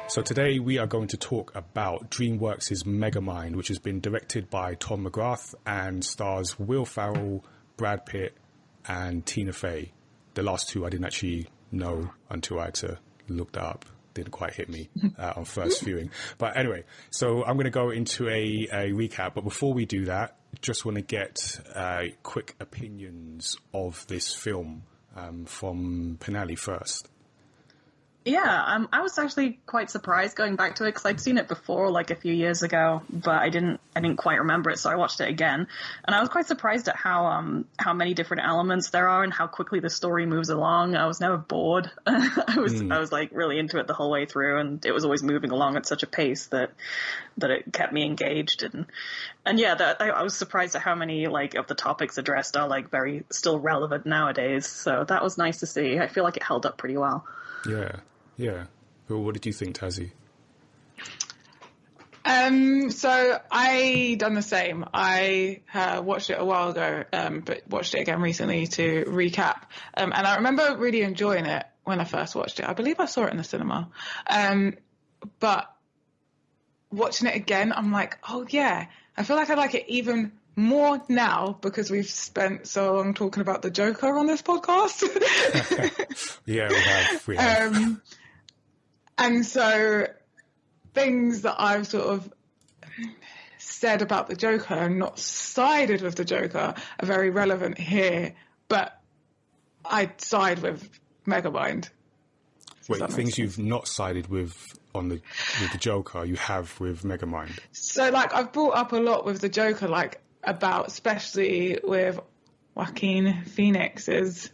So today we are going to talk about Dreamworks' Megamind, which has been directed by Tom McGrath and stars Will Ferrell, Brad Pitt, and Tina Fey. The last two I didn't actually know until I had to look that up. Didn't quite hit me on first viewing. But anyway, so I'm going to go into a recap. But before we do that, just want to get quick opinions of this film from Pinali first. Yeah, I was actually quite surprised going back to it because I'd seen it before, like a few years ago, but I didn't quite remember it, so I watched it again, and I was quite surprised at how many different elements there are and how quickly the story moves along. I was never bored. I was like really into it the whole way through, and it was always moving along at such a pace that it kept me engaged, and yeah, I was surprised at how many like of the topics addressed are like very still relevant nowadays. So that was nice to see. I feel like it held up pretty well. Yeah. Well, what did you think, Tazziii? So I done the same. I watched it a while ago, but watched it again recently to recap. And I remember really enjoying it when I first watched it. I believe I saw it in the cinema. But watching it again, I'm like, oh yeah, I feel like I like it even more now because we've spent so long talking about the Joker on this podcast. Yeah, we have. And so things that I've sort of said about the Joker and not sided with the Joker are very relevant here, but I side with Megamind. Wait, things you've not sided with with the Joker, you have with Megamind? So, like, I've brought up a lot with the Joker, like, about, especially with Joaquin Phoenix's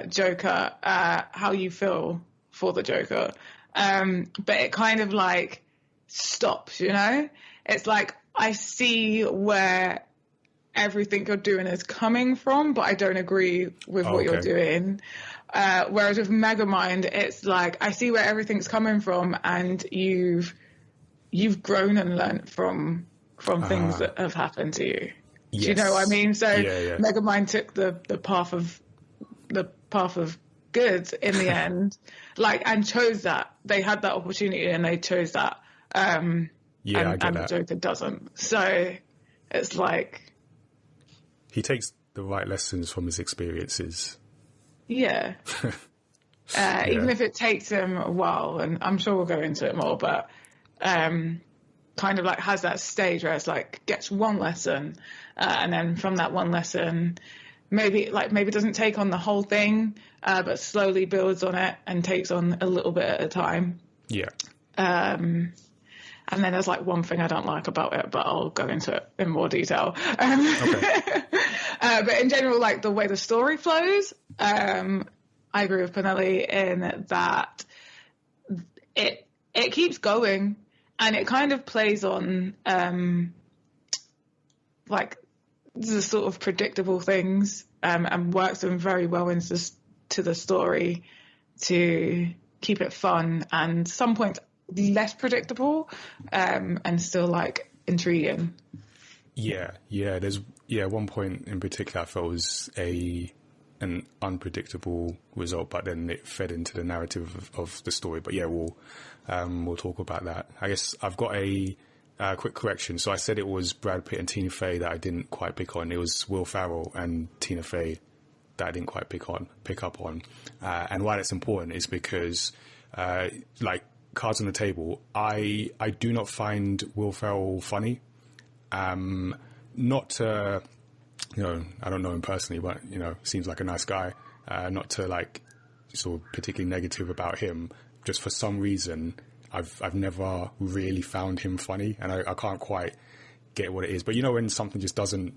Joker, how you feel for the Joker. But it kind of like stops, you know? It's like, I see where everything you're doing is coming from, but I don't agree with what you're doing. Whereas with Megamind, it's like, I see where everything's coming from, and you've grown and learnt from things that have happened to you. Yes. Do you know what I mean? So Megamind took the path of good in the end, like, and chose that. They had that opportunity and they chose that. I get that. The Joker doesn't. So it's like, he takes the right lessons from his experiences. Yeah. Even if it takes him a while, and I'm sure we'll go into it more, but kind of like has that stage where it's like gets one lesson, and then from that one lesson, maybe doesn't take on the whole thing, but slowly builds on it and takes on a little bit at a time. Yeah. And then there's like one thing I don't like about it, but I'll go into it in more detail. Okay. But in general, like the way the story flows, I agree with Pinali in that it keeps going, and it kind of plays on like the sort of predictable things, and works them very well into the story to keep it fun, and some points less predictable, and still like intriguing. There's one point in particular I felt was an unpredictable result, but then it fed into the narrative of the story. But yeah, we'll talk about that. I guess I've got a quick correction. So I said it was Brad Pitt and Tina Fey that I didn't quite pick on. It was Will Ferrell and Tina Fey that I didn't quite pick up on. And why that's important is because like cards on the table, I do not find Will Ferrell funny. Not to, I don't know him personally, but, seems like a nice guy. Not to like sort of particularly negative about him. Just for some reason, I've never really found him funny, and I can't quite get what it is. But when something just doesn't.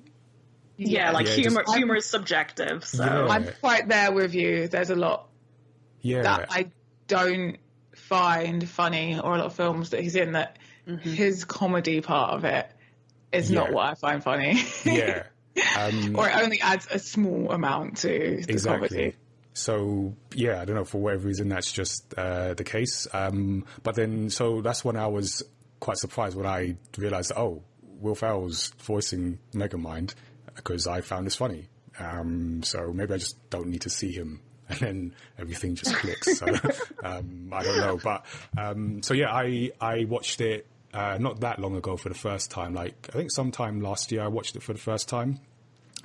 Humor is subjective. So I'm quite there with you. There's a lot that I don't find funny, or a lot of films that he's in that his comedy part of it is not what I find funny. Yeah. Or it only adds a small amount to the comedy. So, I don't know, for whatever reason, that's just the case. But then, so that's when I was quite surprised when I realised, Will Ferrell's voicing Megamind, because I found this funny. So maybe I just don't need to see him and then everything just clicks. So I don't know, but so yeah, I watched it not that long ago for the first time. Like I think sometime last year I watched it for the first time,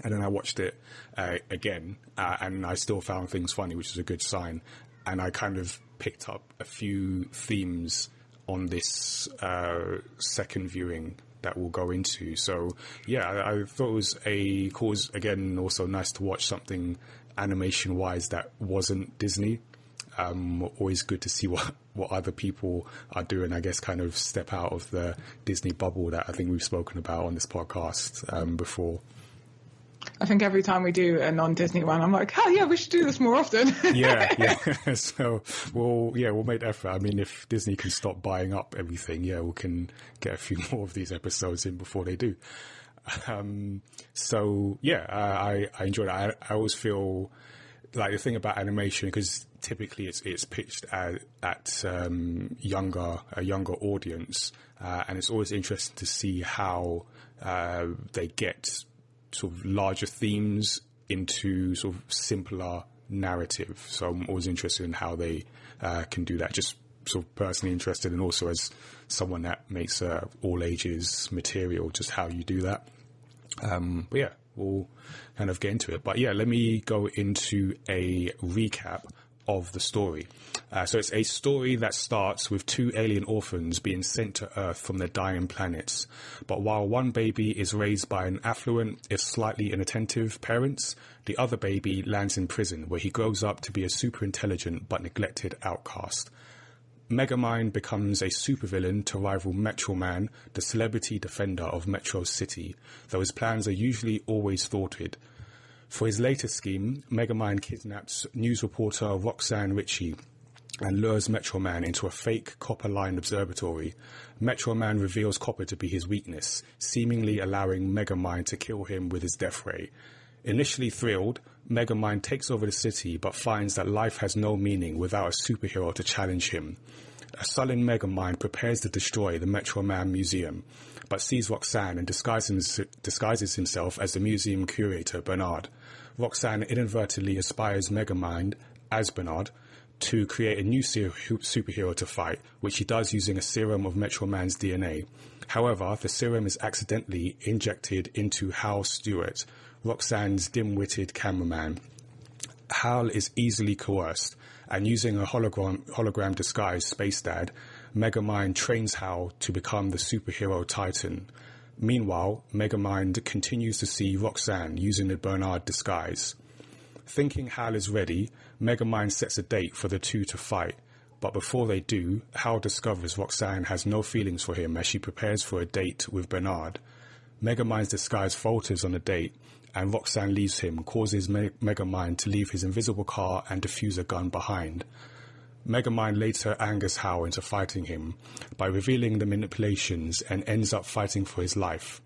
and then I watched it again, and I still found things funny, which is a good sign. And I kind of picked up a few themes on this second viewing that we'll go into. So yeah, I thought it was a cause, again, also nice to watch something animation wise that wasn't Disney. Always good to see what other people are doing, I guess, kind of step out of the Disney bubble that I think we've spoken about on this podcast before. I think every time we do a non-Disney one, I'm like, oh yeah, we should do this more often. yeah. So we'll make effort. I mean, if Disney can stop buying up everything, we can get a few more of these episodes in before they do. I enjoyed it. I always feel like the thing about animation, because typically it's pitched at a younger audience, and it's always interesting to see how they get sort of larger themes into sort of simpler narrative. So I'm always interested in how they can do that. Just sort of personally interested, and also as someone that makes all ages material, just how you do that. But yeah, we'll kind of get into it. But yeah, let me go into a recap of the story. So it's a story that starts with two alien orphans being sent to Earth from their dying planets. But while one baby is raised by an affluent, if slightly inattentive parents, the other baby lands in prison, where he grows up to be a super intelligent but neglected outcast. Megamind becomes a supervillain to rival Metro Man, the celebrity defender of Metro City, though his plans are usually always thwarted. For his latest scheme, Megamind kidnaps news reporter Roxanne Ritchie and lures Metro Man into a fake copper-lined observatory. Metro Man reveals copper to be his weakness, seemingly allowing Megamind to kill him with his death ray. Initially thrilled, Megamind takes over the city but finds that life has no meaning without a superhero to challenge him. A sullen Megamind prepares to destroy the Metro Man Museum, but sees Roxanne and disguises himself as the museum curator, Bernard. Roxanne inadvertently inspires Megamind, as Bernard, to create a new superhero to fight, which he does using a serum of Metro Man's DNA. However, the serum is accidentally injected into Hal Stewart, Roxanne's dim-witted cameraman. Hal is easily coerced, and using a hologram disguise Space Dad, Megamind trains Hal to become the superhero Titan. Meanwhile, Megamind continues to see Roxanne using the Bernard disguise. Thinking Hal is ready, Megamind sets a date for the two to fight, but before they do, Hal discovers Roxanne has no feelings for him as she prepares for a date with Bernard. Megamind's disguise falters on the date, and Roxanne leaves him, causes Megamind to leave his invisible car and diffuser gun behind. Megamind later angers Hal into fighting him by revealing the manipulations and ends up fighting for his life.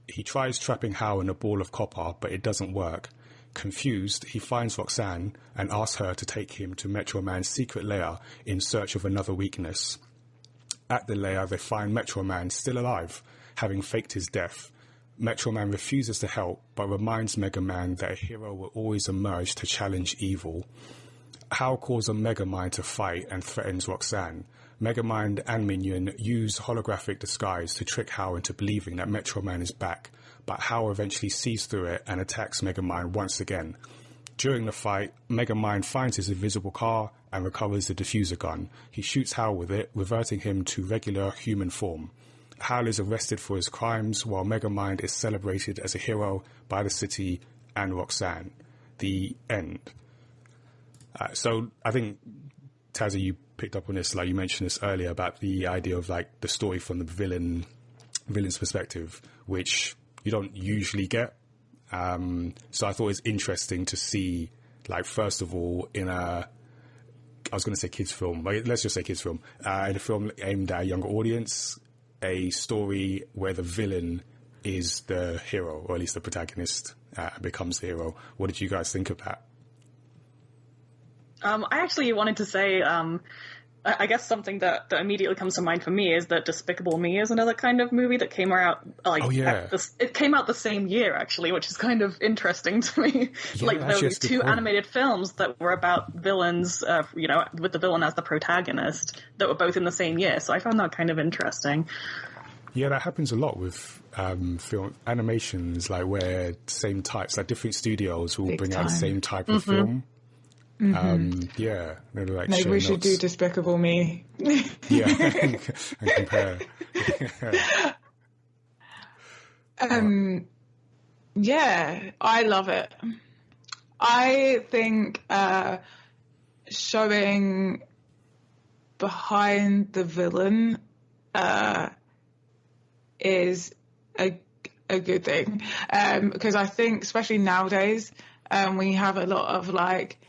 He tries trapping Hal in a ball of copper, but it doesn't work. Confused, he finds Roxanne and asks her to take him to Metro Man's secret lair in search of another weakness. At the lair, they find Metro Man still alive, having faked his death. Metro Man refuses to help, but reminds Mega Man that a hero will always emerge to challenge evil. Hal calls on Megamind to fight and threatens Roxanne. Megamind and Minion use holographic disguise to trick Hal into believing that Metro Man is back, but Hal eventually sees through it and attacks Megamind once again. During the fight, Megamind finds his invisible car and recovers the diffuser gun. He shoots Hal with it, reverting him to regular human form. Hal is arrested for his crimes, while Megamind is celebrated as a hero by the city and Roxanne. The end. So I think, Tazziii, you picked up on this, like you mentioned this earlier, about the idea of like the story from the villain's perspective, which you don't usually get. So I thought it's interesting to see, like, first of all, in I was going to say kids film, but let's just say kids film, in a film aimed at a younger audience, a story where the villain is the hero, or at least the protagonist becomes the hero. What did you guys think of that? I actually wanted to say, I guess something that immediately comes to mind for me is that Despicable Me is another kind of movie that came out it came out the same year actually, which is kind of interesting to me. Yeah, like there were two animated films that were about villains, with the villain as the protagonist, that were both in the same year. So I found that kind of interesting. Yeah, that happens a lot with film animations, like where same types, like different studios will bring out the same type of film. Maybe like maybe we should do Despicable Me. Yeah, and compare. Yeah, I love it. I think showing behind the villain is a good thing, because I think especially nowadays we have a lot of like,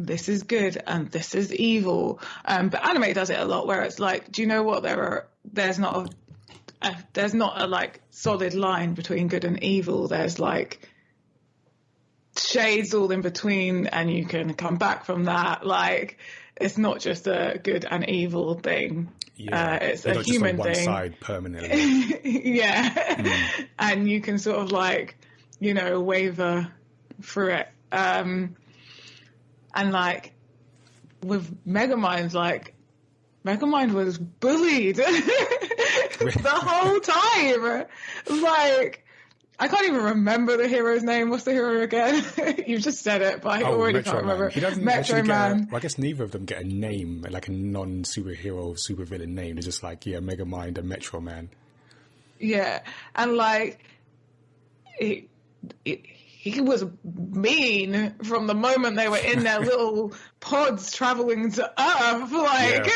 this is good and this is evil, but anime does it a lot where it's like, do you know what, there's not a like solid line between good and evil. There's like shades all in between, and you can come back from that. Like, it's not just a good and evil thing. Yeah, it's a human just on thing. One side permanently. Yeah, and you can sort of like, waver through it. And like with Megamind, like Megamind was bullied the whole time. Like, I can't even remember the hero's name. What's the hero again? You just said it, but I already can't remember. He doesn't Metro Man. I guess neither of them get a name, like a non-superhero, supervillain name. They're just like, Megamind and Metro Man. Yeah, and like, he was mean from the moment they were in their little pods traveling to Earth. Like,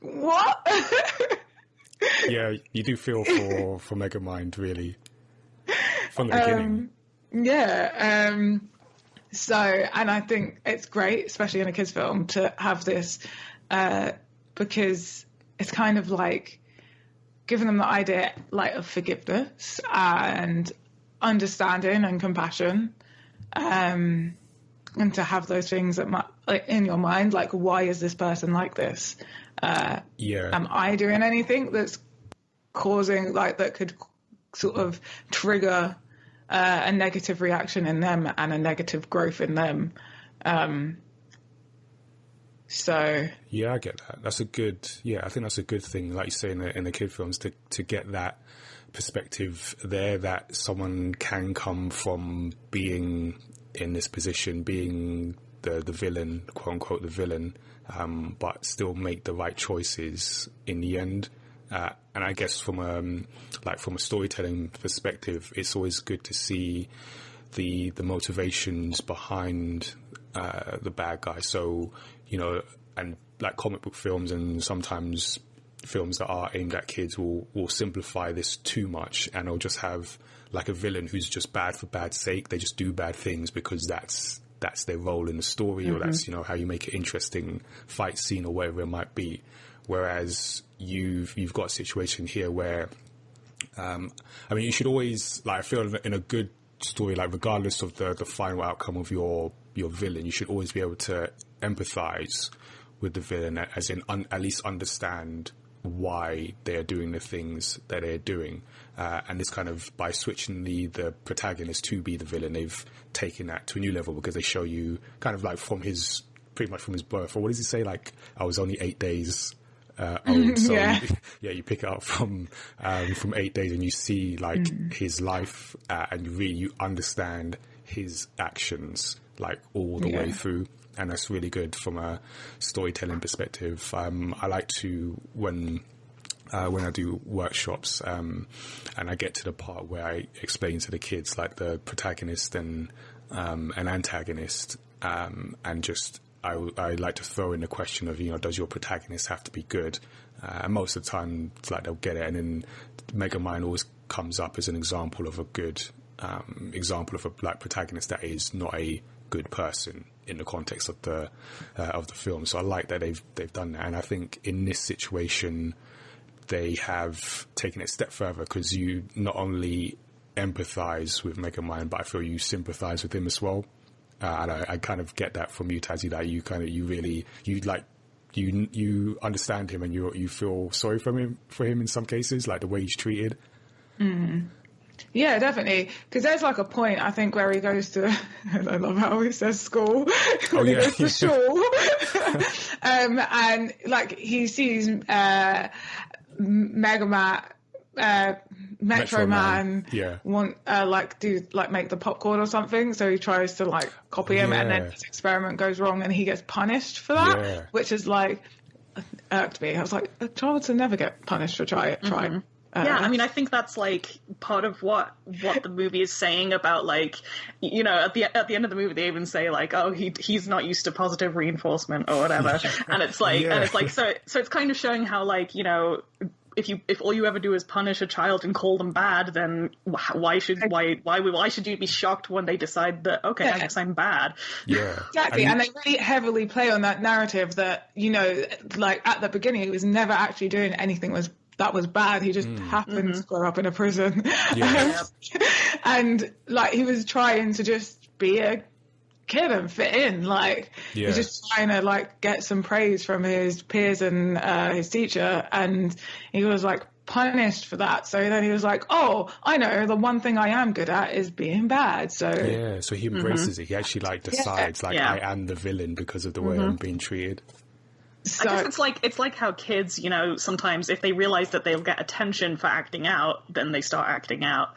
what? Yeah, you do feel for Megamind, really, from the beginning. So, and I think it's great, especially in a kids' film, to have this, because it's kind of like giving them the idea, like, of forgiveness and understanding and compassion, and to have those things in your mind, like, why is this person like this? Am I doing anything that's causing, like, that could sort of trigger a negative reaction in them and a negative growth in them? So yeah, I get that. That's a good. Yeah, I think that's a good thing, like you say in the kid films, to get that perspective there, that someone can come from being in this position, being the villain, quote unquote, the villain, but still make the right choices in the end. And I guess from a storytelling perspective, it's always good to see the motivations behind the bad guy. So, and like comic book films and sometimes films that are aimed at kids will simplify this too much, and they'll just have like a villain who's just bad for bad's sake. They just do bad things because that's their role in the story, or that's, how you make an interesting fight scene or whatever it might be. Whereas you've got a situation here where, you should always, like, I feel in a good story, like, regardless of the final outcome of your villain, you should always be able to empathize with the villain, as in at least understand why they are doing the things that they're doing. And this kind of, by switching the protagonist to be the villain, they've taken that to a new level, because they show you kind of like pretty much from his birth, or what does he say? Like, I was only 8 days old. So you pick it up from 8 days, and you see like his life, and you understand his actions like all the way through. And that's really good from a storytelling perspective. I like to, when I do workshops, and I get to the part where I explain to the kids, like, the protagonist and an antagonist, and just I like to throw in the question of, does your protagonist have to be good? And most of the time, it's like they'll get it, and then Megamind always comes up as an example of a good example of a like protagonist that is not a good person in the context of the film. So I like that they've done that, and I think in this situation they have taken it a step further, because you not only empathize with Megamind, but I feel you sympathize with him as well. And I kind of get that from you, Tazziii, that you you understand him and you feel sorry for him in some cases, like the way he's treated. Yeah, definitely. Because there's like a point, I think, where he goes to, and I love how he says school, when he goes to school. And like he sees Metro Man want make the popcorn or something, so he tries to like copy him, and then his experiment goes wrong and he gets punished for that, which is like irked me. I was like, a child should never get punished for trying. Yeah, I mean, I think that's like part of what the movie is saying about, like, you know, at the end of the movie they even say like, oh, he's not used to positive reinforcement or whatever, and it's like so it's kind of showing how, like, you know, if all you ever do is punish a child and call them bad, then why should you be shocked when they decide that, okay, I guess I'm bad? Yeah, exactly. And they really heavily play on that narrative that, you know, like at the beginning he was never actually doing anything that was bad. He just happened to grow up in a prison. And like he was trying to just be a kid and fit in. Like he was just trying to like get some praise from his peers and his teacher, and he was like punished for that. So then he was like, oh, I know, the one thing I am good at is being bad. So so he embraces it. He actually like decides I am the villain because of the way I'm being treated. So, I guess it's like how kids, you know, sometimes if they realize that they'll get attention for acting out, then they start acting out.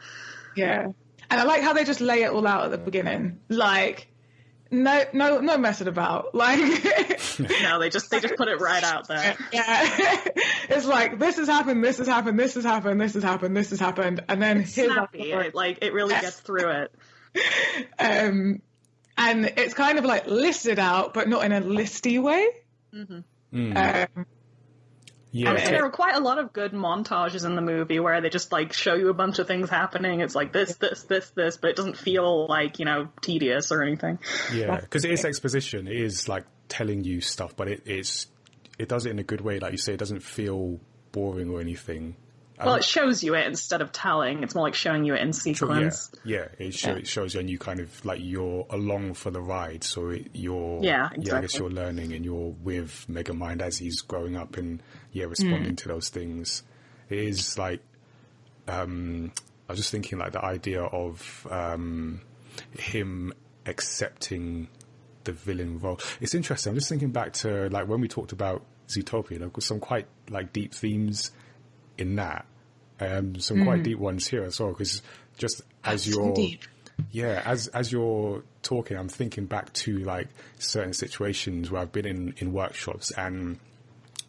Yeah. And I like how they just lay it all out at the beginning. Like, no messing about. Like, no, they just put it right out there. Yeah. It's like, this has happened, this has happened, this has happened, this has happened, this has happened. And then it's snappy. It really gets through it. And it's kind of like listed out, but not in a listy way. And there are quite a lot of good montages in the movie where they just like show you a bunch of things happening. It's like this, but it doesn't feel like, you know, tedious or anything. Yeah, because it is exposition. It is like telling you stuff, but it does it in a good way. Like you say, it doesn't feel boring or anything. Well, it shows you it instead of telling. It's more like showing you it in sequence. It shows you, and you kind of like you're along for the ride. So you're I guess you're learning, and you're with Megamind as he's growing up and responding to those things. It is like I was just thinking like the idea of him accepting the villain role. It's interesting. I'm just thinking back to like when we talked about Zootopia. There were some quite like deep themes in that, some quite deep ones here as well, because just as you're as you're talking, I'm thinking back to like certain situations where I've been in workshops, and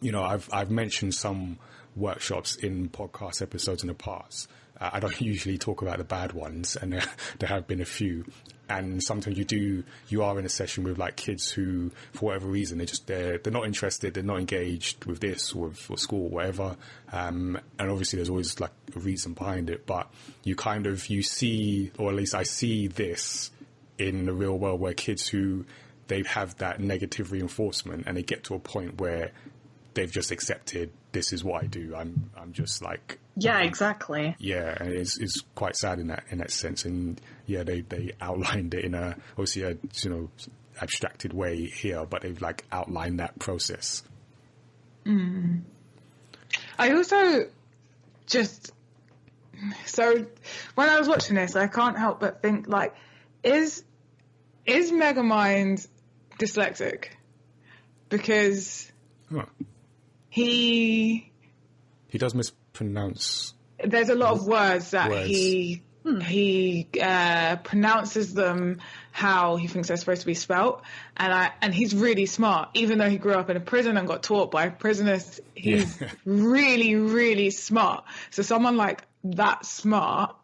you know, I've mentioned some workshops in podcast episodes in the past. I don't usually talk about the bad ones, and there have been a few. And sometimes you are in a session with like kids who, for whatever reason, they're not interested, they're not engaged with this or with school or whatever. And obviously there's always like a reason behind it, but you see, or at least I see this in the real world where kids who they have that negative reinforcement and they get to a point where they've just accepted, this is what I do. I'm just like, exactly. Yeah, and it's quite sad in that sense. And yeah, they outlined it in a obviously a abstracted way here, but they've like outlined that process. I also so when I was watching this, I can't help but think like, is Megamind dyslexic? Because he does mispronounce. There's a lot of words that he pronounces them how he thinks they're supposed to be spelt, and he's really smart. Even though he grew up in a prison and got taught by prisoners, he's really, really smart. So someone like that smart,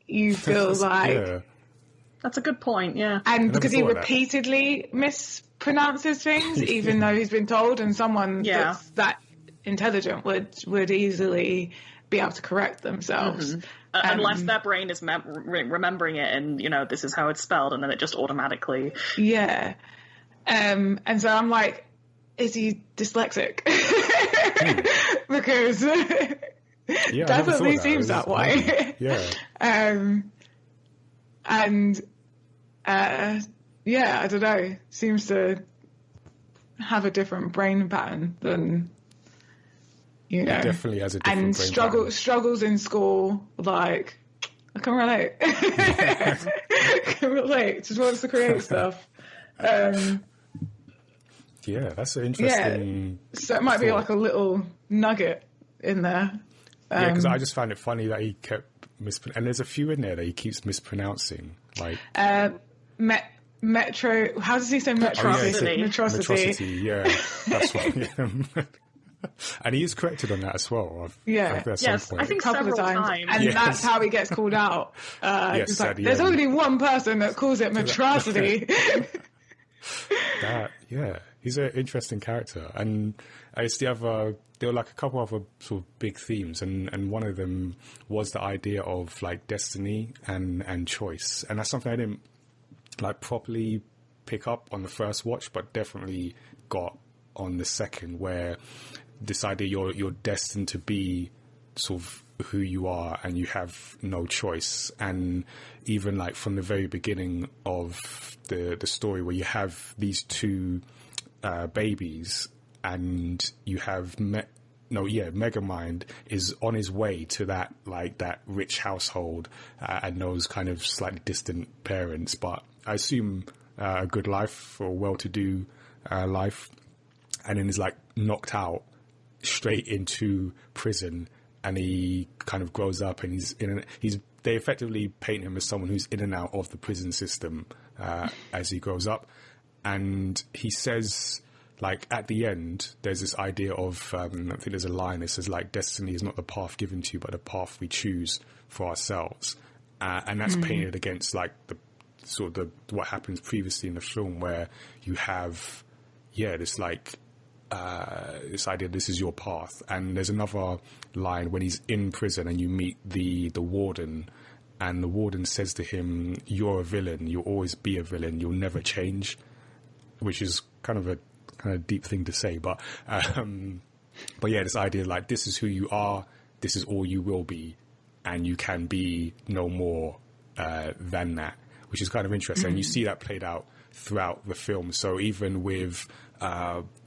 you feel like that's a good point. Yeah, and because he repeatedly mispronounces things, even though he's been told, and someone that's that intelligent would easily be able to correct themselves. Unless their brain is remembering it and, you know, this is how it's spelled, and then it just automatically... Yeah. And so I'm like, is he dyslexic? Because definitely seems that way. I don't know. Seems to have a different brain pattern than, you know. He definitely has a different and brain pattern. struggles in school, like, I can relate. I can relate. Just wants to create stuff. Yeah, that's an interesting. Yeah. So it might be like a little nugget in there. Yeah, because I just found it funny that he kept mispronouncing, and there's a few in there that he keeps mispronouncing, like metro. How does he say metrocity? Metrocity. Yeah, that's what. And he is corrected on that as well. Yes, I think several times. And that's how he gets called out. Yes, like, there's only one person that calls it metrocity. He's an interesting character. And it's there were like a couple other sort of big themes, and one of them was the idea of like destiny and choice. And that's something I didn't like properly pick up on the first watch, but definitely got on the second, where this idea you're destined to be sort of who you are and you have no choice. And even like from the very beginning of the story, where you have these two babies, and you have Megamind is on his way to that rich household and those kind of slightly distant parents, but I assume a good life or well-to-do life, and then is like knocked out straight into prison, and he kind of grows up, and they effectively paint him as someone who's in and out of the prison system as he grows up. And he says, like, at the end, there's this idea of, I think there's a line that says, like, destiny is not the path given to you, but the path we choose for ourselves. And that's painted against, like, what happens previously in the film, where you have, this, like, this idea, this is your path. And there's another line when he's in prison and you meet the warden, and the warden says to him, you're a villain, you'll always be a villain, you'll never change, which is kind of a deep thing to say, but this idea, like, this is who you are, this is all you will be, and you can be no more than that, which is kind of interesting. And you see that played out throughout the film. So even with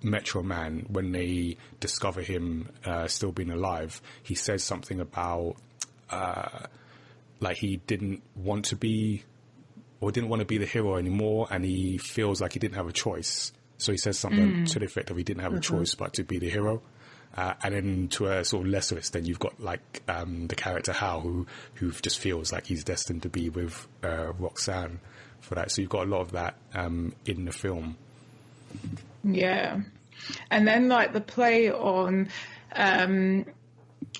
Metro Man, when they discover him still being alive, he says something about like he didn't want to be the hero anymore, and he feels like he didn't have a choice. So he says something to the effect of he didn't have a choice but to be the hero. And then to a sort of lesser extent, you've got like the character Hal, who just feels like he's destined to be with Roxanne for that. So you've got a lot of that in the film. Yeah. And then like the play on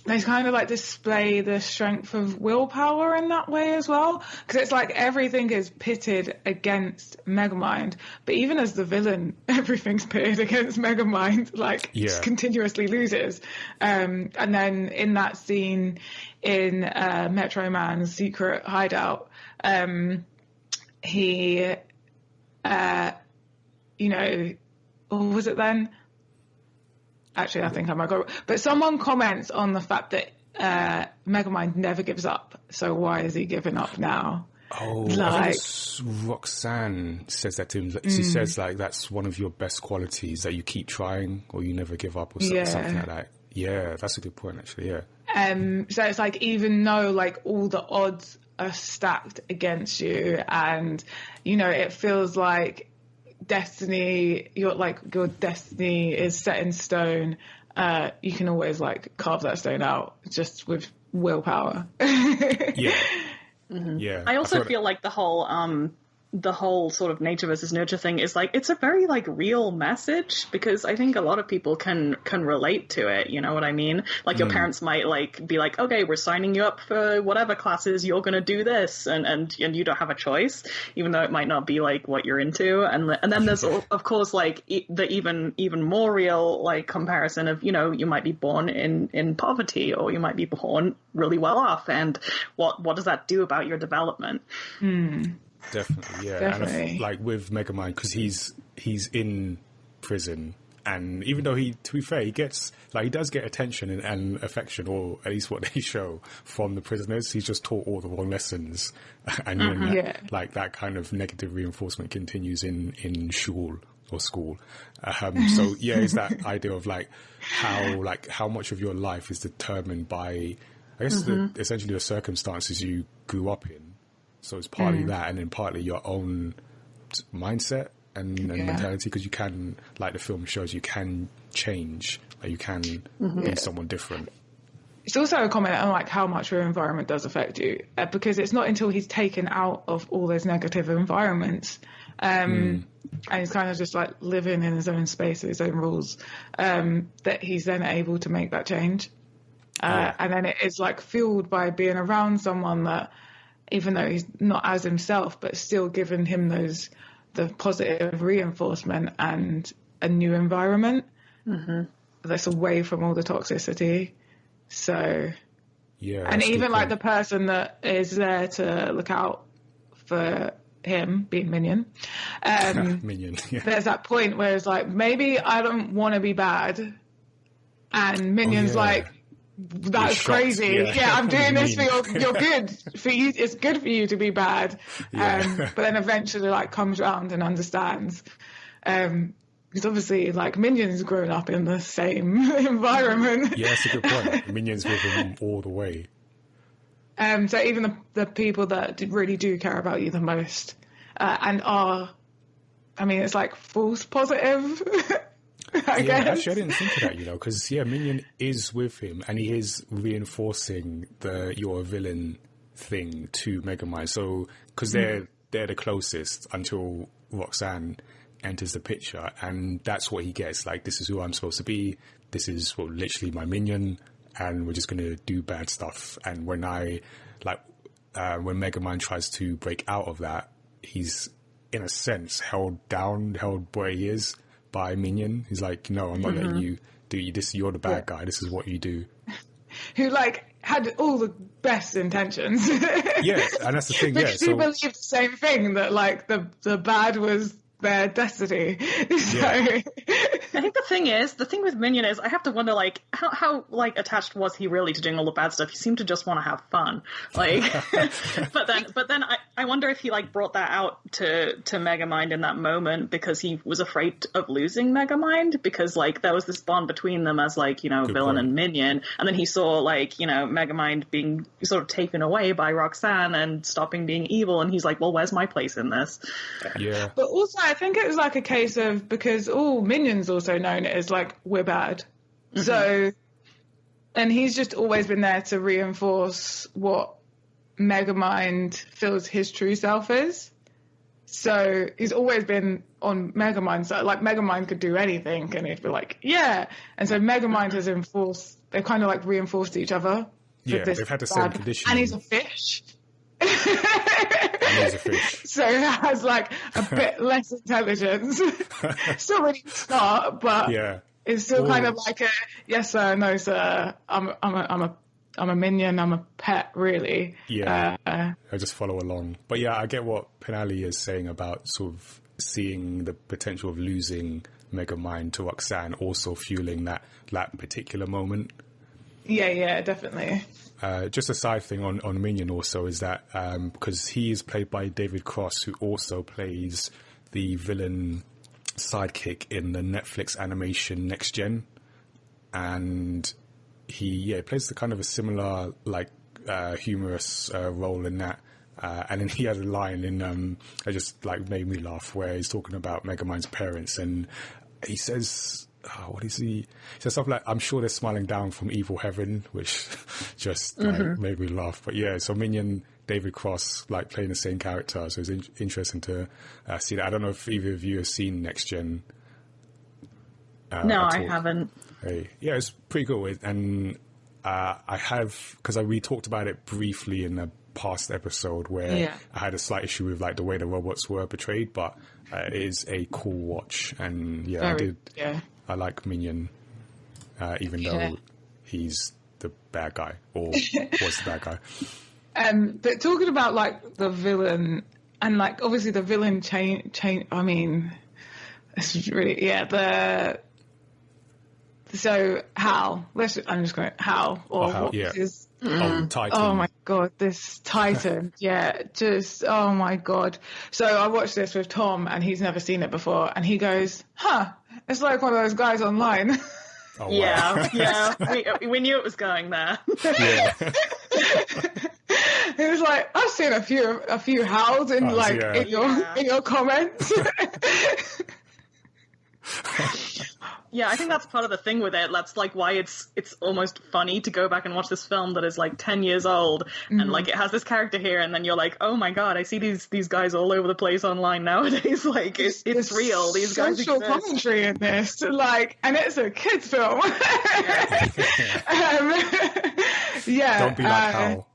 they kind of like display the strength of willpower in that way as well, because it's like everything is pitted against Megamind, but even as the villain, everything's pitted against Megamind, like just continuously loses. And then in that scene in Metro Man's secret hideout, he or was it then? Actually, I think I might go. But someone comments on the fact that Megamind never gives up. So why is he giving up now? Oh, I think Roxanne says that to him. She says, like, that's one of your best qualities, that you keep trying or you never give up or something like that. Yeah, that's a good point, actually, yeah. So it's like, even though, like, all the odds are stacked against you and, it feels like destiny, your destiny is set in stone, you can always like carve that stone out just with willpower. Yeah. I also feel like the whole sort of nature versus nurture thing is like, it's a very like real message, because I think a lot of people can relate to it, you know what I mean? Like your parents might like be like, okay, we're signing you up for whatever classes, you're gonna do this, and you don't have a choice, even though it might not be like what you're into. And then there's of course like the even more real like comparison of, you might be born in poverty, or you might be born really well off, and what does that do about your development? Definitely, yeah. Definitely. And like with Megamind, because he's in prison, and even though to be fair, he does get attention and affection, or at least what they show from the prisoners. He's just taught all the wrong lessons, and then like that kind of negative reinforcement continues in Shul or school. So yeah, it's that idea of how much of your life is determined by, I guess, essentially the circumstances you grew up in. So it's partly that, and then partly your own mindset and mentality, because you can, like the film shows, you can change, like you can be someone different. It's also a comment on like how much your environment does affect you, because it's not until he's taken out of all those negative environments and he's kind of just like living in his own space, his own rules, that he's then able to make that change. And then it's like fueled by being around someone that, even though he's not as himself, but still giving him the positive reinforcement and a new environment that's away from all the toxicity. So, yeah, and even like the person that is there to look out for him, being Minion, Minion, yeah. There's that point where it's like, maybe I don't want to be bad, and Minion's like, that's crazy. Yeah, I'm doing this for you're good for you. It's good for you to be bad. But then eventually like comes around and understands. Because obviously, like, Minion's grown up in the same environment. Yeah, that's a good point. Minion's with him all the way. So even the people that really do care about you the most and are, I mean, it's like false positive, I guess. Actually, I didn't think of that, because, Minion is with him and he is reinforcing you're a villain thing to Megamind. So, because they're the closest until Roxanne enters the picture, and that's what he gets. Like, this is who I'm supposed to be. This is literally my minion, and we're just going to do bad stuff. And when when Megamind tries to break out of that, he's in a sense held where he is by Minion. He's like, no, I'm not letting you do this. You're the bad guy. This is what you do. Who had all the best intentions. Yeah, and that's the thing. But she believed the same thing, that like the bad was their destiny. So I think the thing with Minion is, I have to wonder, like, how like attached was he really to doing all the bad stuff? He seemed to just want to have fun, like. but then I wonder if he like brought that out to Megamind in that moment because he was afraid of losing Megamind, because like there was this bond between them as like, Good villain point. And Minion, and then he saw like, Megamind being sort of taken away by Roxanne and stopping being evil, and he's like, well, where's my place in this? Yeah. But also I think it was like a case of, because Minion's also known as like, we're bad. So, and he's just always been there to reinforce what Megamind feels his true self is. So he's always been on Megamind's side. Like, Megamind could do anything and he'd be like, yeah. And so Megamind has they've kind of like reinforced each other. Yeah, they've had the same condition. And he's a fish. He's a fish. So he has like a bit less intelligence. Still really smart, but it's still kind of like a yes sir, no sir. I'm a minion. I'm a pet, really. Yeah, I just follow along. But yeah, I get what Pinali is saying about sort of seeing the potential of losing Megamind to Roxanne, also fueling that particular moment. Yeah, definitely. Just a side thing on Minion also is that because he is played by David Cross, who also plays the villain sidekick in the Netflix animation Next Gen, and he plays the kind of a similar like humorous role in that. And then he had a line in that just like made me laugh, where he's talking about Megamind's parents, and he says, what is he says something like, I'm sure they're smiling down from evil heaven, which just made me laugh. But yeah, so Minion, David Cross, like playing the same character, so it's interesting to see that. I don't know if either of you have seen Next Gen. No, I haven't. Hey, yeah, it's pretty cool. And I have, because we talked about it briefly in a past episode where I had a slight issue with like the way the robots were portrayed, but it is a cool watch. And I like Minion, even though he's the bad guy, or was the bad guy. But talking about like the villain, and like obviously the villain change. I mean, it's really So Hal, I'm just going Hal, or Hal, his Oh, Titan. Oh my God, this Titan. Yeah, just, oh my God. So I watched this with Tom and he's never seen it before. And he goes, it's like one of those guys online. Oh, wow. Yeah. We knew it was going there. Yeah. It was like, I've seen a few howls in in your comments. Yeah, I think that's part of the thing with it. That's like why it's almost funny to go back and watch this film that is like 10 years old, and like it has this character here, and then you're like, oh my God, I see these guys all over the place online nowadays. Like it's real. These guys exist. Social commentary in this, like, and it's a kids film. Yeah. Don't be like Hal.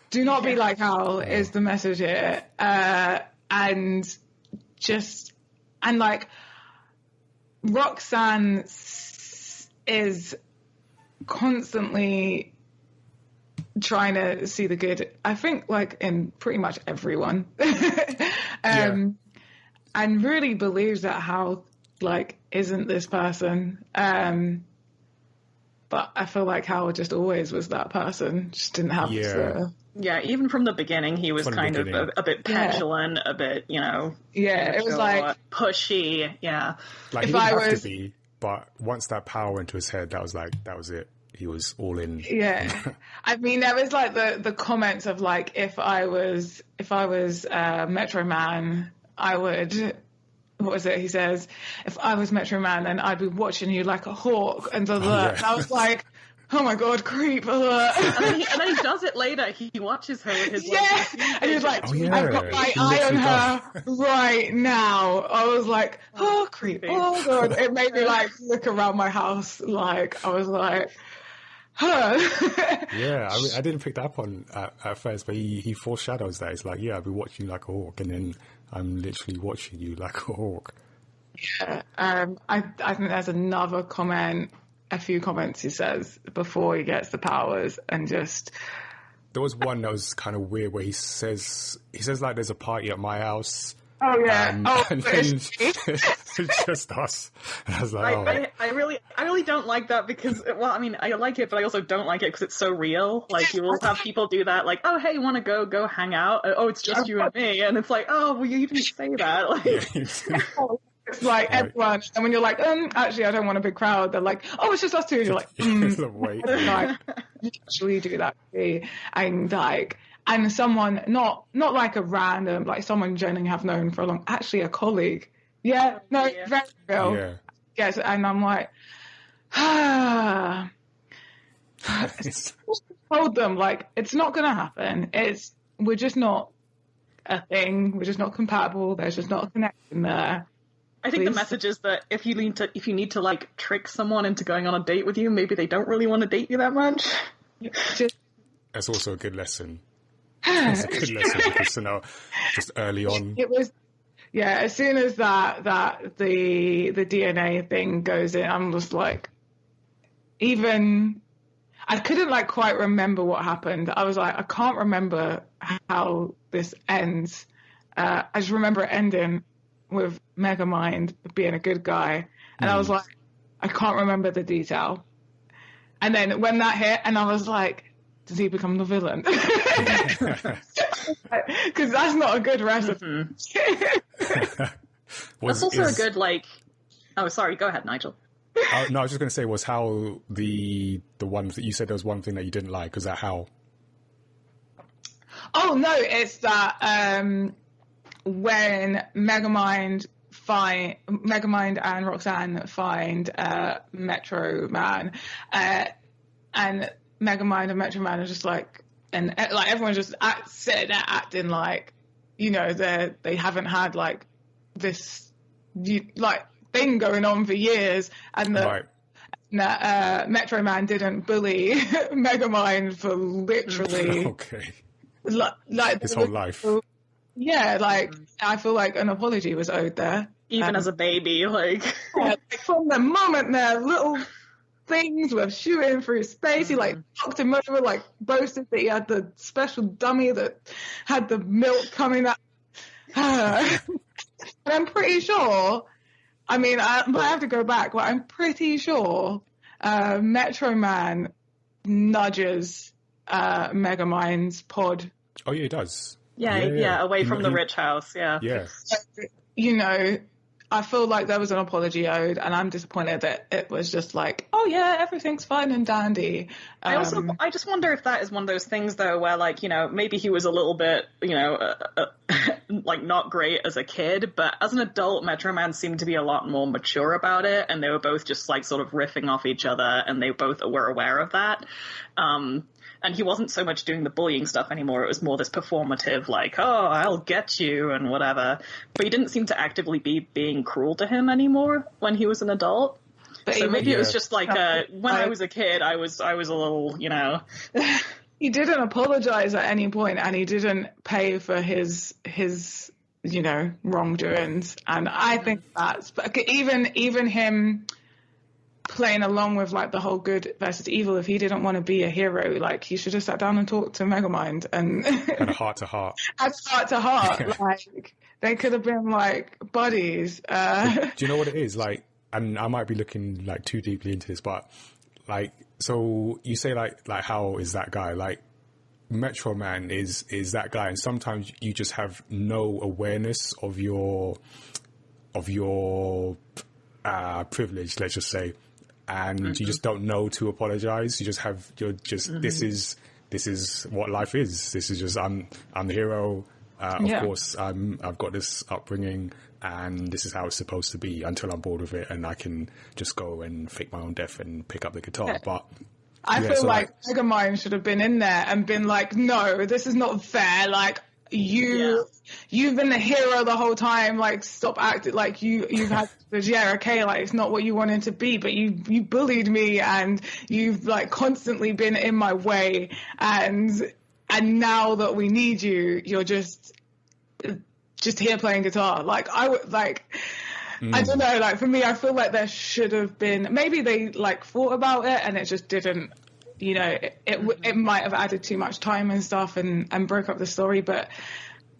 Do not be like Hal is the message here, and like. Roxanne is constantly trying to see the good, I think, like, in pretty much everyone. And really believes that Hal, like, isn't this person. But I feel like Hal just always was that person. Just didn't have the... Yeah, even from the beginning, he was kind of a bit petulant, a bit, it was like pushy. Yeah, like he didn't have to be, but once that power went to his head, that was it. He was all in. Yeah, I mean, there was like the comments of like, if I was Metro Man, I would. What was it? He says, if I was Metro Man, then I'd be watching you like a hawk, and And I was like, oh my God, creep alert. And then he does it later. He watches her with his and he's like, I've got my eye on her right now. I was like, oh, creep. Oh God. It made me like look around my house. Like, I was like, Yeah, I mean, I didn't pick that up on at first, but he foreshadows that. It's like, I'll be watching you like a hawk, and then I'm literally watching you like a hawk. Yeah. I think there's another comment, a few comments he says before he gets the powers, and just... There was one that was kind of weird where he says like there's a party at my house. Oh yeah. And then it's just us. And I was like, I really don't like that because, well, I mean, I like it, but I also don't like it because it's so real. Like, you will have people do that, like, oh, hey, want to go hang out? Oh, it's just you and me. And it's like, oh, well, you didn't say that. Like, it's like everyone, and when you're like, actually, I don't want a big crowd. They're like, oh, it's just us two. And you're like, wait. Like, you actually do that to me, and like. And someone, not like a random, like someone genuinely have known for a long, actually a colleague. Yeah, no, very real. Yeah. Yes, and I'm like, told them, like, it's not going to happen. We're just not a thing. We're just not compatible. There's just not a connection there. I think the message is that if you need to like trick someone into going on a date with you, maybe they don't really want to date you that much. That's also a good lesson. It's a good lesson because just early on. It was, as soon as that the DNA thing goes in, I'm just like, even I couldn't like quite remember what happened. I was like, I can't remember how this ends. I just remember it ending with Megamind being a good guy, and I was like, I can't remember the detail. And then when that hit, and I was like, does he become the villain? Because that's not a good recipe. That's also a good, like... Oh, sorry, go ahead, Nigel. No, I was just going to say, was how the one that you said there was one thing that you didn't like, was that how? Oh, no, it's that when Megamind and Roxanne find Metro Man, and Megamind and Metro Man are just like, and like everyone's just sitting there acting like, they haven't had like this like thing going on for years, and Metro Man didn't bully Megamind for literally like his whole life. Yeah, like I feel like an apology was owed there, even as a baby, like from the moment their little things were shooting through space, he like knocked him over, like boasted that he had the special dummy that had the milk coming out. And I'm pretty sure, I mean, I have to go back, but I'm pretty sure Metro Man nudges Megamind's pod. Oh yeah, he does. Yeah, away from the rich house. Yeah. You know, I feel like there was an apology owed, and I'm disappointed that it was just like, oh yeah, everything's fine and dandy. I just wonder if that is one of those things though, where like, you know, maybe he was a little bit, you know, like not great as a kid, but as an adult, Metro Man seemed to be a lot more mature about it, and they were both just like sort of riffing off each other, and they both were aware of that. And he wasn't so much doing the bullying stuff anymore. It was more this performative, like, oh, I'll get you and whatever. But he didn't seem to actively be being cruel to him anymore when he was an adult. But so maybe it was just like, when I was a kid, I was a little, you know. He didn't apologize at any point, and he didn't pay for his you know, wrongdoings. And I think that's, even him playing along with like the whole good versus evil, if he didn't want to be a hero, like he should have sat down and talked to Megamind and had a heart to heart. Like they could have been like buddies. Do you know what it is like? And I might be looking like too deeply into this, but like, so you say like how is that guy? Like Metro Man is that guy, and sometimes you just have no awareness of your privilege, let's just say. And you just don't know to apologize. This is what life is. This is just, I'm the hero. Of course, I've got this upbringing, and this is how it's supposed to be until I'm bored of it, and I can just go and fake my own death and pick up the guitar. Yeah. But I feel like Megamind should have been in there and been like, no, this is not fair. Like, you've been the hero the whole time. Like, stop acting like you've had okay, like it's not what you wanted to be, but you bullied me, and you've like constantly been in my way, and now that we need you, you're just here playing guitar. Like I would like. I don't know, like for me, I feel like there should have been, maybe they like thought about it and it just didn't, you know, it might have added too much time and stuff and broke up the story, but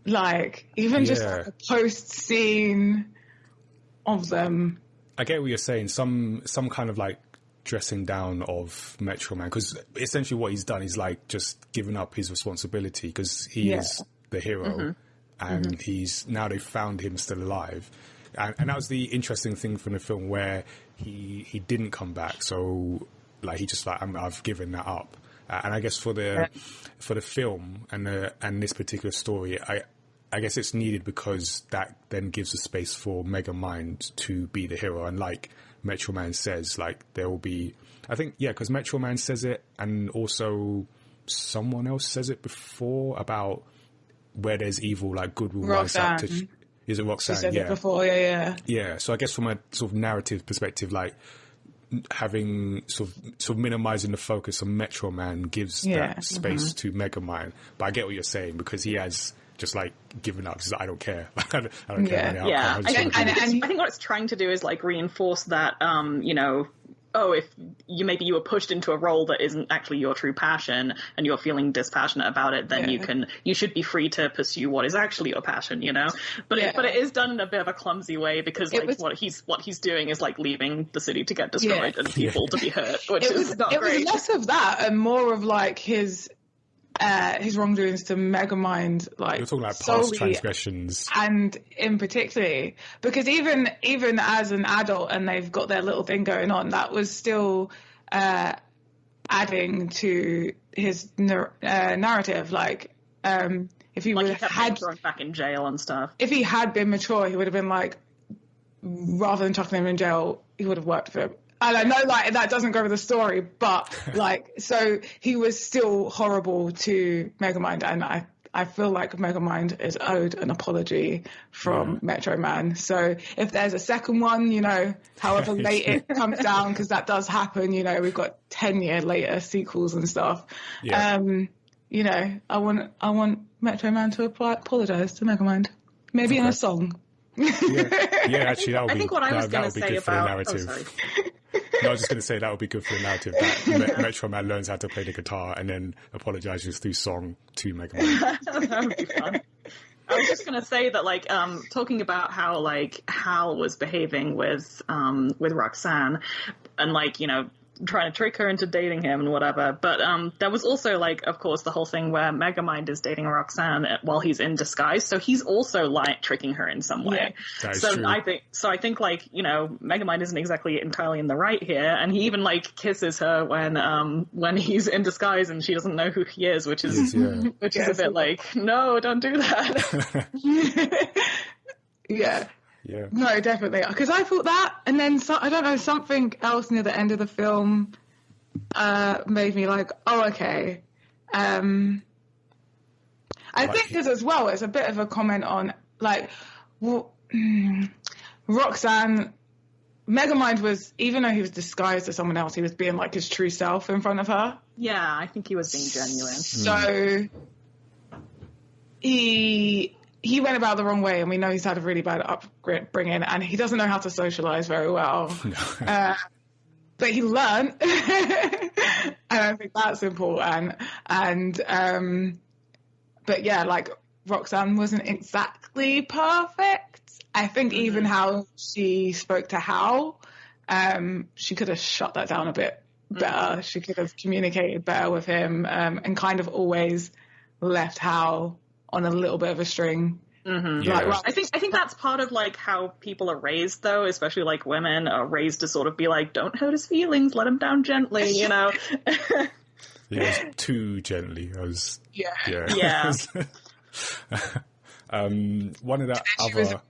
like even just like a post scene of them. I get what you're saying, some kind of like dressing down of Metro Man, because essentially what he's done is like just given up his responsibility, because he is the hero, and now they've found him still alive. And that was the interesting thing from the film, where he didn't come back. So like he just like, I've given that up. And I guess for the film and this particular story, I guess it's needed because that then gives a space for Megamind to be the hero. And like Metro Man says, like there will be, I think, because Metro Man says it, and also someone else says it before about where there's evil, like good will rise up to. Is it Roxanne? She said it before, Yeah, so I guess from a sort of narrative perspective, like having sort of minimizing the focus on Metro Man gives that space to Megamind. But I get what you're saying, because he has just like given up. He's like, I don't care. I don't care. I think what it's trying to do is like reinforce that, you know, if you were pushed into a role that isn't actually your true passion and you're feeling dispassionate about it, then you should be free to pursue what is actually your passion, you know. But it is done in a bit of a clumsy way, because what he's doing is like leaving the city to get destroyed and people to be hurt, which is not great. It was less of that and more of like his wrongdoings to Megamind, like you're talking like past transgressions, and in particular, because even as an adult and they've got their little thing going on, that was still adding to his narrative. Like if he would have had thrown back in jail and stuff, if he had been mature, he would have been like, rather than chucking him in jail, he would have worked for him. And I know, like, that doesn't go with the story, but, like, so he was still horrible to Megamind, and I feel like Megamind is owed an apology from Metro Man. So if there's a second one, you know, however late it comes down, because that does happen, you know, we've got 10-year later sequels and stuff. Yeah. You know, I want Metro Man to apologize to Megamind. Maybe in a song. Actually, that would be. I think what I was going to say about. I was just going to say that would be good for the narrative. That Metro Man learns how to play the guitar and then apologizes through song to Megamind. That would be fun. I was just going to say that, like, talking about how, like, Hal was behaving with Roxanne, and, like, you know, trying to trick her into dating him and whatever. But there was also, like, of course, the whole thing where Megamind is dating Roxanne while he's in disguise, so he's also like tricking her in some way. That is true. I think like, you know, Megamind isn't exactly entirely in the right here, and he even like kisses her when he's in disguise and she doesn't know who he is, which is a bit like, no, don't do that. Yeah. Yeah. No, definitely. Because I thought that, and then I don't know, something else near the end of the film made me like, oh, okay. I think this as well is a bit of a comment on, like, Roxanne, Megamind was, even though he was disguised as someone else, he was being like his true self in front of her. Yeah, I think he was being genuine. So he went about the wrong way, and we know he's had a really bad upbringing, and he doesn't know how to socialize very well. But he learned, and I think that's important. And but yeah, like, Roxanne wasn't exactly perfect. I think even how she spoke to Hal, she could have shut that down a bit better. She could have communicated better with him, and kind of always left Hal on a little bit of a string. Mm-hmm. Yeah. Like, I think that's part of like how people are raised, though, especially like women are raised to sort of be like, don't hurt his feelings, let him down gently, you know. Yeah, too gently. One of the other.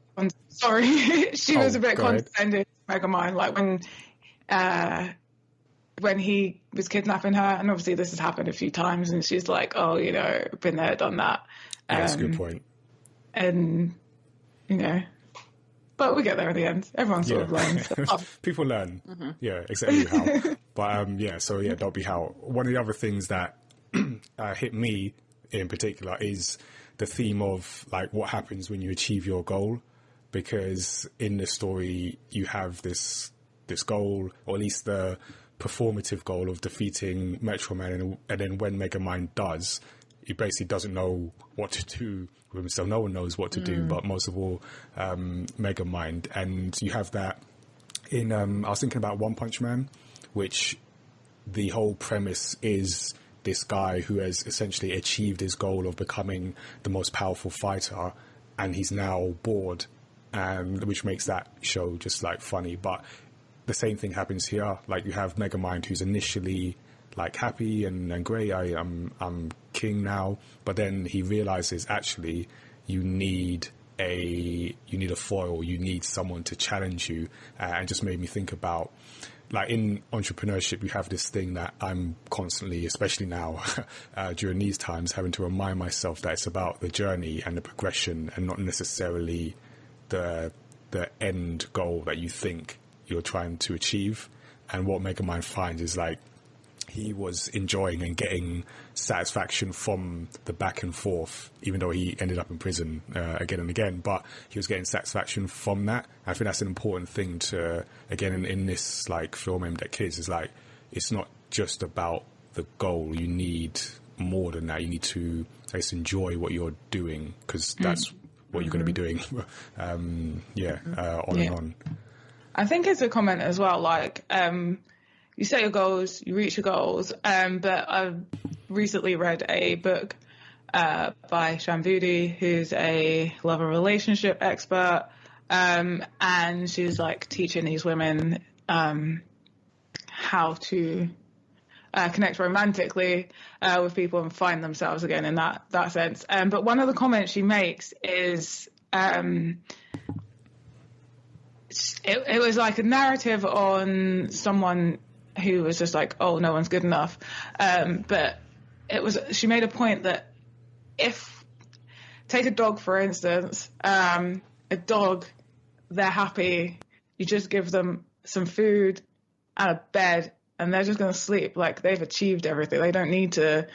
She was a bit condescending to Megamind, like when he was kidnapping her, and obviously this has happened a few times, and she's like, oh, you know, been there, done that. Yeah, that's a good point. And, you know, but we get there in the end. Everyone sort of learns. People learn. Mm-hmm. Yeah, exactly how. But, don't be how. One of the other things that hit me in particular is the theme of, like, what happens when you achieve your goal. Because in the story, you have this goal, or at least the performative goal of defeating Metro Man, and then when Megamind does, he basically doesn't know what to do with himself. No one knows what to do, but most of all, Megamind. And you have that in, I was thinking about One Punch Man, which the whole premise is this guy who has essentially achieved his goal of becoming the most powerful fighter, and he's now bored, which makes that show just like funny. But the same thing happens here. Like, you have Megamind, who's initially like happy and great, I'm king now, but then he realizes actually you need a foil, you need someone to challenge you, and just made me think about, like, in entrepreneurship you have this thing that I'm constantly, especially now during these times, having to remind myself that it's about the journey and the progression, and not necessarily the end goal that you think you're trying to achieve. And what Megamind finds is, like, he was enjoying and getting satisfaction from the back and forth, even though he ended up in prison again and again, but he was getting satisfaction from that. I think that's an important thing to, again, in this, like, film aimed at kids, is like, it's not just about the goal. You need more than that. You need to, I guess, enjoy what you're doing, because that's what you're going to be doing. On and on. I think it's a comment as well, like, you set your goals, you reach your goals, but I've recently read a book by Shamvudi, who's a love and relationship expert, and she's like teaching these women how to connect romantically with people and find themselves again in that sense. But one of the comments she makes is it was like a narrative on someone who was just like, oh, no one's good enough. But she made a point that take a dog, for instance, a dog, they're happy. You just give them some food and a bed, and they're just going to sleep. Like, they've achieved everything. They don't need to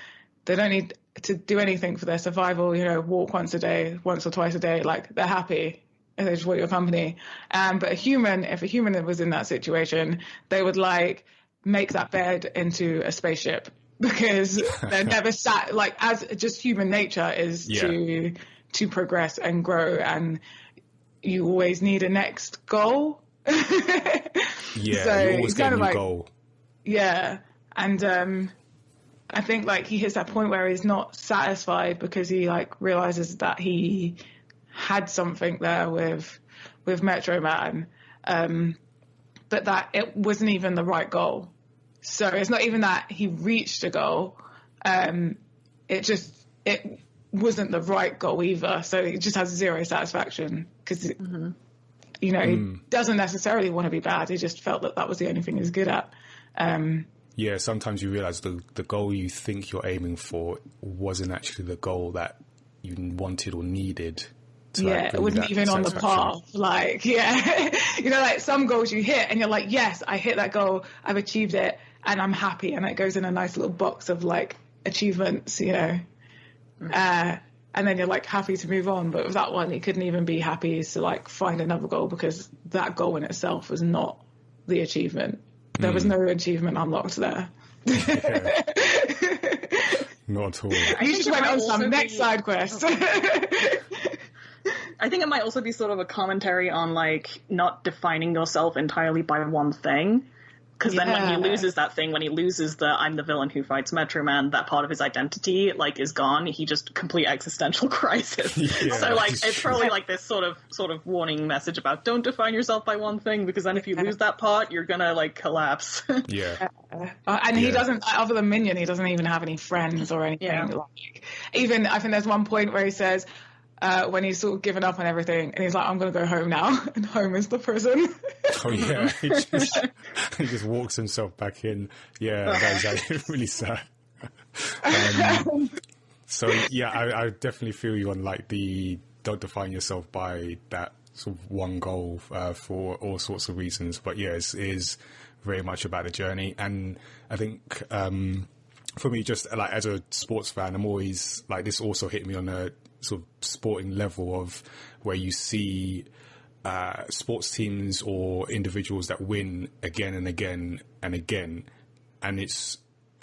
do anything for their survival, you know, walk once or twice a day. Like, they're happy. And they just want your company. But if a human was in that situation, they would, like, make that bed into a spaceship, because they're never sat, like, as just human nature is to progress and grow, and you always need a next goal. So you always get a new goal. Yeah. And I think like he hits that point where he's not satisfied because he like realizes that he had something there with Metro Man, but that it wasn't even the right goal. So it's not even that he reached a goal. It wasn't the right goal either. So he just has zero satisfaction because, he doesn't necessarily want to be bad. He just felt that was the only thing he's good at. Yeah, sometimes you realize the goal you think you're aiming for wasn't actually the goal that you wanted or needed. It wasn't even on the path. Like, like some goals you hit and you're like, yes, I hit that goal, I've achieved it, and I'm happy, and it goes in a nice little box of like achievements, and then you're like happy to move on. But with that one, you couldn't even be happy to like find another goal because that goal in itself was not the achievement. There was no achievement unlocked there. Yeah. Not at all. You just went on some next side quest. I think it might also be sort of a commentary on like not defining yourself entirely by one thing. Because then when he loses that thing, when he loses the I'm the villain who fights Metro Man, that part of his identity like is gone. He just complete existential crisis. Yeah, so like it's probably like this sort of warning message about don't define yourself by one thing, because then if you lose that part, you're gonna like collapse. Yeah. And he doesn't, other than Minion, he doesn't even have any friends or anything. Yeah. Like, even I think there's one point where he says, when he's sort of given up on everything, and he's like, I'm going to go home now, and home is the prison. Oh, yeah. He just walks himself back in. Yeah, that is really sad. So, yeah, I definitely feel you on, like, the don't define yourself by that sort of one goal for all sorts of reasons. But, yeah, it is very much about the journey. And I think for me, just, like, as a sports fan, I'm always, like, this also hit me on a sort of sporting level of where you see sports teams or individuals that win again and again and again, and it's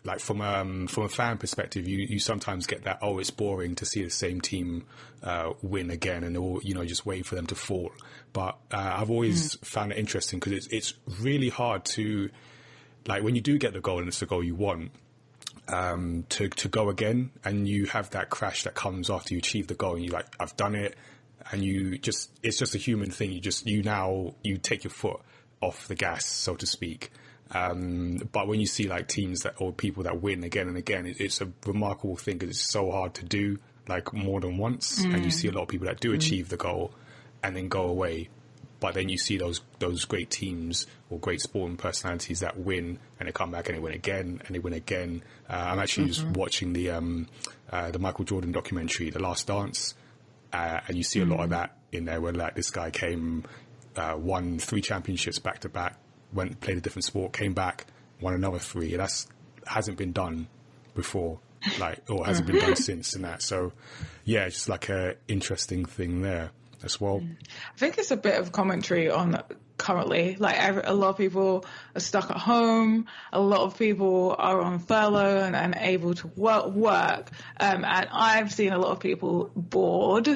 like from a fan perspective, you sometimes get that, oh, it's boring to see the same team win again, and all, just wait for them to fall. But I've always found it interesting because it's really hard to, like, when you do get the goal and it's the goal you want, to go again, and you have that crash that comes after you achieve the goal, and you're like, I've done it, and it's just a human thing. You take your foot off the gas, so to speak. But when you see like teams or people that win again and again, it's a remarkable thing because it's so hard to do like more than once, and you see a lot of people that do achieve the goal and then go away. But then you see those great teams or great sporting personalities that win, and they come back and they win again and they win again. I'm actually just watching the Michael Jordan documentary, The Last Dance, and you see a lot of that in there, where like this guy won 3 championships back to back, played a different sport, came back, won another 3. And that hasn't been done before, or hasn't been done since, and that. So yeah, it's just like a interesting thing there as well. I think it's a bit of commentary on currently, like a lot of people are stuck at home, a lot of people are on furlough and able to work, and I've seen a lot of people bored,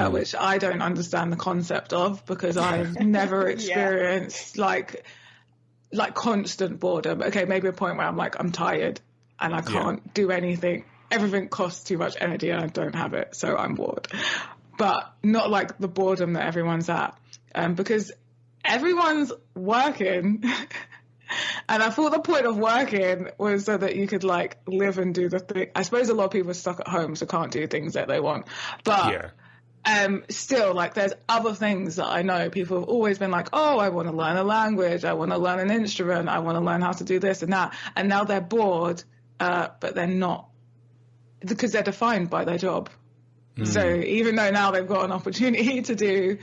which I don't understand the concept of, because I've never experienced like constant boredom. Okay, maybe a point where I'm like, I'm tired and I can't do anything, everything costs too much energy and I don't have it, so I'm bored. But not like the boredom that everyone's at, because everyone's working. And I thought the point of working was so that you could like live and do the thing. I suppose a lot of people are stuck at home, so can't do things that they want. But still, like, there's other things that I know. People have always been like, oh, I want to learn a language, I want to learn an instrument, I want to learn how to do this and that. And now they're bored, but they're not, because they're defined by their job. So even though now they've got an opportunity to do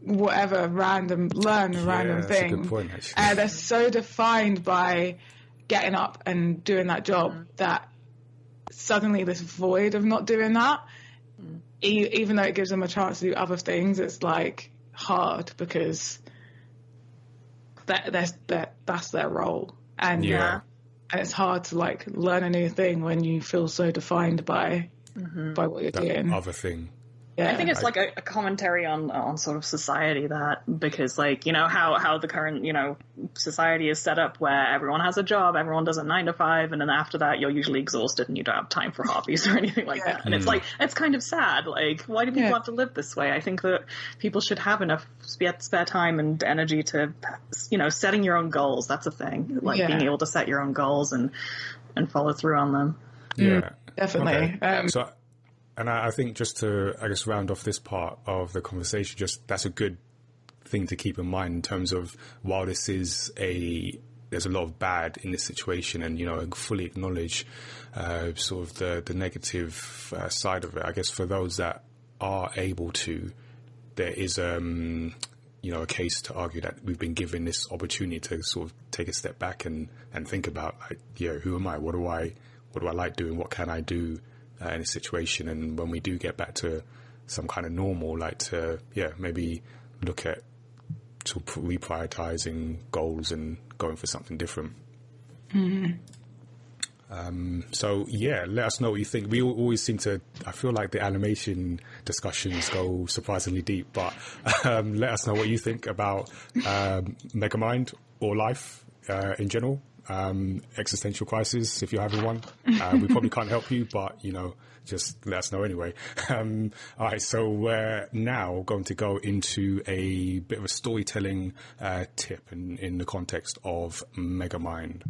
whatever random thing, that's a good point, actually. They're so defined by getting up and doing that job that suddenly this void of not doing that, even though it gives them a chance to do other things, it's like hard because that's their role, and it's hard to like learn a new thing when you feel so defined by what you're doing. Other thing. I think it's like a commentary on sort of society, that because like, you know, how the current, you know, society is set up where everyone has a job, everyone does a 9 to 5, and then after that you're usually exhausted and you don't have time for hobbies or anything like that. And it's like, it's kind of sad. Like, why do people have to live this way? I think that people should have enough spare time and energy to, you know, setting your own goals. That's a thing. Like being able to set your own goals and follow through on them. Yeah, definitely. Okay. And I think just to, I guess, round off this part of the conversation, just that's a good thing to keep in mind in terms of, while this is there's a lot of bad in this situation, and, you know, fully acknowledge sort of the negative side of it. I guess for those that are able to, there is, you know, a case to argue that we've been given this opportunity to sort of take a step back and think about, like, you know, who am I? What do I like doing? What can I do in a situation? And when we do get back to some kind of normal, like to maybe look at sort of reprioritizing goals and going for something different. So let us know what you think. We always seem to, I feel like the animation discussions go surprisingly deep, but let us know what you think about Megamind or life in general. Existential crisis, if you're having one. We probably can't help you, but, you know, just let us know anyway. All right, so we're now going to go into a bit of a storytelling tip in the context of Megamind.